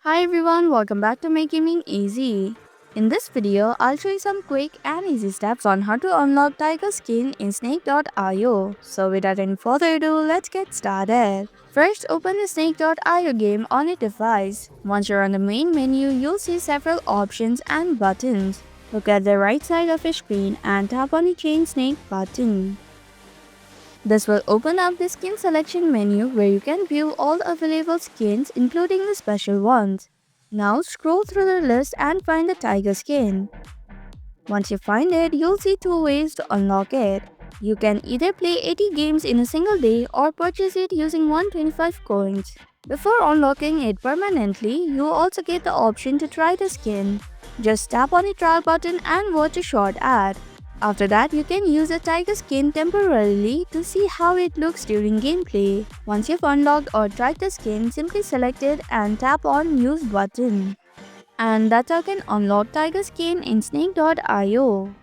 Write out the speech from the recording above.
Hi everyone, welcome back to Make Gaming Easy. In this video, I'll show you some quick and easy steps on how to unlock Taiga Skin in Snake.io. So without any further ado, let's get started. First, open the Snake.io game on your device. Once you're on the main menu, you'll see several options and buttons. Look at the right side of your screen and tap on the Change Snake button. This will open up the skin selection menu where you can view all the available skins including the special ones. Now scroll through the list and find the Taiga skin. Once you find it, you'll see two ways to unlock it. You can either play 80 games in a single day or purchase it using 125 coins. Before unlocking it permanently, you also get the option to try the skin. Just tap on the trial button and watch a short ad. After that, you can use a Taiga skin temporarily to see how it looks during gameplay. Once you've unlocked or tried the skin, simply select it and tap on Use button. And that's how you can unlock Taiga Skin in Snake.io.